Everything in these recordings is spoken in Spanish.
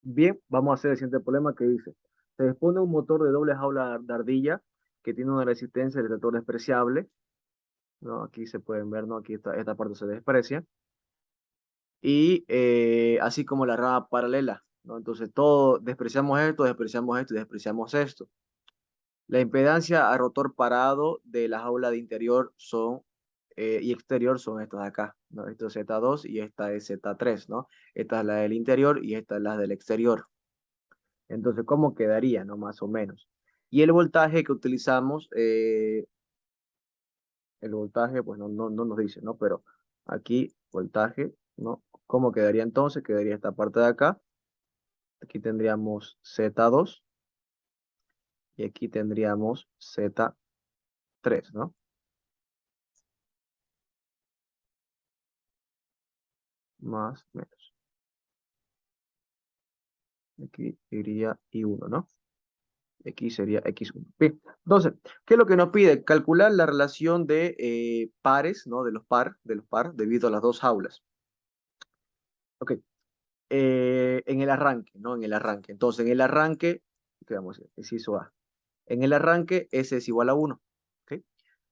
Bien, vamos a hacer el siguiente problema que dice, se dispone un motor de doble jaula de ardilla que tiene una resistencia de tractor despreciable, ¿no? Aquí se pueden ver, ¿no? Aquí esta parte se desprecia. Y así como la rama paralela, ¿no? Entonces todo, despreciamos esto, despreciamos esto y despreciamos esto. La impedancia a rotor parado de la jaula de interior son, y exterior son estas de acá, ¿no? Esto es Z2 y esta es Z3, ¿no? Esta es la del interior y esta es la del exterior. Entonces, ¿cómo quedaría, no? Más o menos. Y el voltaje que utilizamos, el voltaje, pues no nos dice, ¿no? Pero aquí, voltaje, ¿no? ¿Cómo quedaría entonces? Quedaría esta parte de acá. Aquí tendríamos Z2 y aquí tendríamos Z3, ¿no? Más, menos. Aquí iría I1, ¿no? Aquí sería X1. Bien, entonces, ¿qué es lo que nos pide? Calcular la relación de pares, ¿no? De los par, debido a las dos jaulas. Ok, en el arranque, ¿no? En el arranque. Entonces, en el arranque, ¿qué vamos a hacer? Inciso A. En el arranque, S es igual a 1. ¿Ok?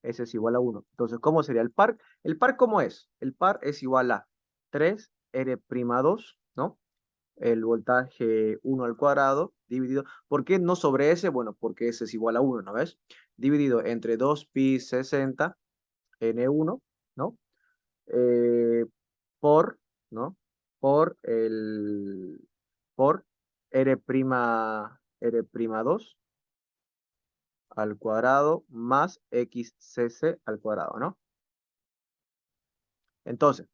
S es igual a 1. Entonces, ¿cómo sería el par? ¿El par cómo es? El par es igual a 3R'2, ¿no? El voltaje 1 al cuadrado dividido. ¿Por qué no sobre S? Bueno, porque S es igual a 1, ¿no ves? Dividido entre 2pi 60 N1, ¿no? Eh, por, ¿no? Por por R'2 al cuadrado más XCC al cuadrado, ¿no? Entonces,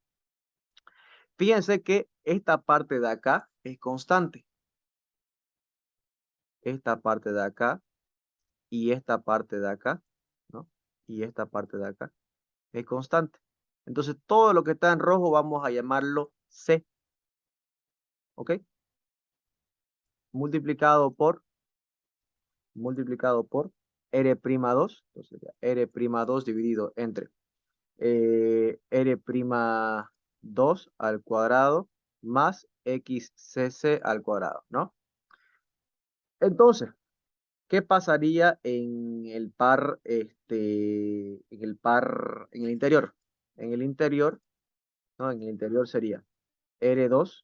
fíjense que esta parte de acá es constante. Esta parte de acá y esta parte de acá, ¿no? Y esta parte de acá es constante. Entonces, todo lo que está en rojo vamos a llamarlo C, ¿ok? Multiplicado por R'2, entonces sería R'2 dividido entre R'2 al cuadrado más XCC al cuadrado, ¿no? Entonces, ¿qué pasaría en el interior? En el interior, ¿no? En el interior sería R2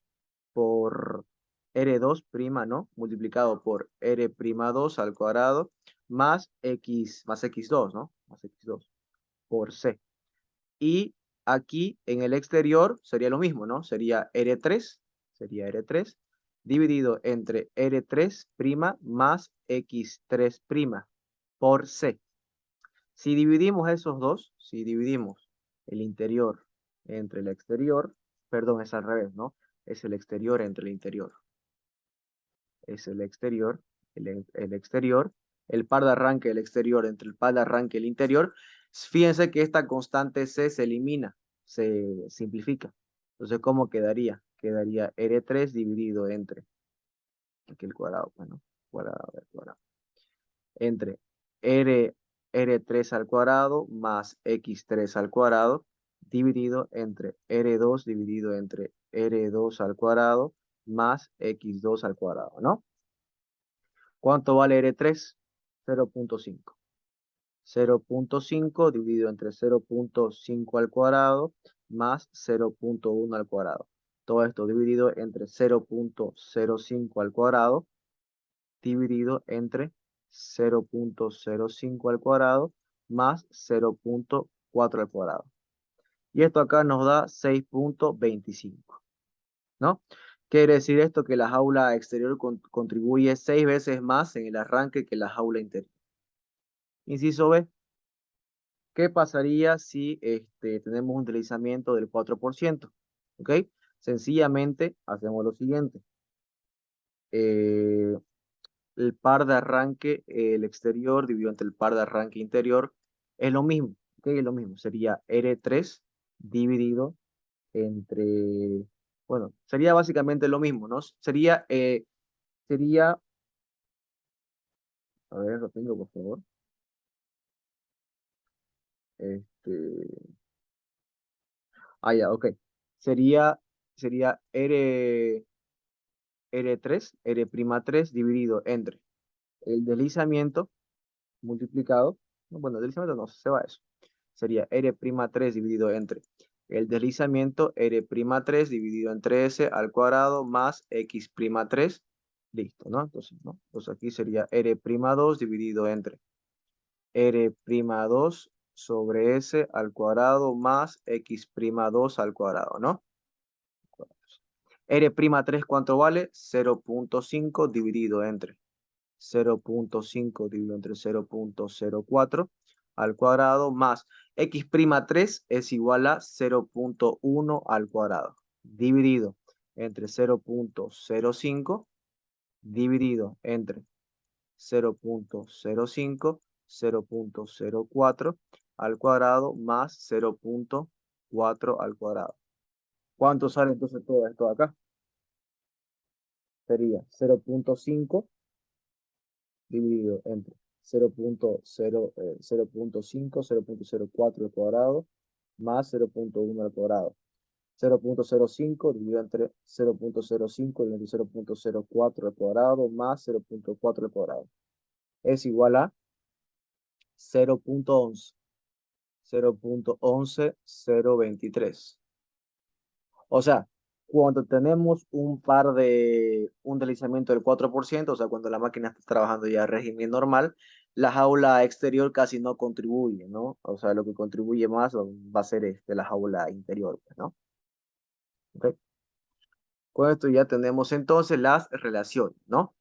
por R2 prima, ¿no? Multiplicado por R'2 al cuadrado más X2, ¿no? Más X2 por C. Y aquí en el exterior sería lo mismo, ¿no? Sería R3 dividido entre R3 prima más X3 prima por C. Si dividimos esos dos, si dividimos el interior entre el exterior, perdón, es al revés, ¿no? Es el exterior entre el interior. Es el exterior, el exterior, el par de arranque del exterior entre el par de arranque del interior. Fíjense que esta constante C se elimina, se simplifica. Entonces, ¿cómo quedaría? Quedaría R3 dividido entre, aquí el cuadrado, bueno, cuadrado, entre R3 al cuadrado más X3 al cuadrado dividido entre R2 dividido entre R2 al cuadrado más X2 al cuadrado, ¿no? ¿Cuánto vale R3? 0.5. 0.5 dividido entre 0.5 al cuadrado más 0.1 al cuadrado. Todo esto dividido entre 0.05 al cuadrado dividido entre 0.05 al cuadrado más 0.4 al cuadrado. Y esto acá nos da 6.25, ¿no? Quiere decir esto que la jaula exterior contribuye 6 veces más en el arranque que la jaula interior. Inciso B, ¿qué pasaría si tenemos un deslizamiento del 4%? ¿Ok? Sencillamente hacemos lo siguiente. Eh, el par de arranque, el exterior dividido entre el par de arranque interior, es lo mismo. ¿Ok? Es lo mismo. Sería R3 dividido entre, bueno, sería básicamente lo mismo, ¿no? Sería, a ver, lo tengo, por favor. Este, ya, ok. Sería R. R3 dividido entre el deslizamiento multiplicado, bueno, el deslizamiento no, se va eso. Sería R'3 dividido entre el deslizamiento R'3 dividido entre S al cuadrado más X'3. Listo, ¿no? Entonces, ¿no? Entonces aquí sería R'2 dividido entre R'2 sobre S al cuadrado más X'2 al cuadrado, ¿no? R'3, ¿cuánto vale? 0.5 dividido entre 0.5 dividido entre 0.04 al cuadrado más X'3 es igual a 0.1 al cuadrado dividido entre 0.05 dividido entre 0.05, 0.04 al cuadrado más 0.4 al cuadrado. ¿Cuánto sale entonces todo esto de acá? Sería 0.5 dividido entre 0.5, 0.04 al cuadrado más 0.1 al cuadrado. 0.05 dividido entre 0.05 dividido entre 0.04 al cuadrado más 0.4 al cuadrado. Es igual a 0.11. 0.11023. O sea, cuando tenemos un deslizamiento del 4%, o sea, cuando la máquina está trabajando ya en régimen normal, la jaula exterior casi no contribuye, ¿no? O sea, lo que contribuye más va a ser la jaula interior, pues, ¿no? ¿Ok? Con esto ya tenemos entonces las relaciones, ¿no?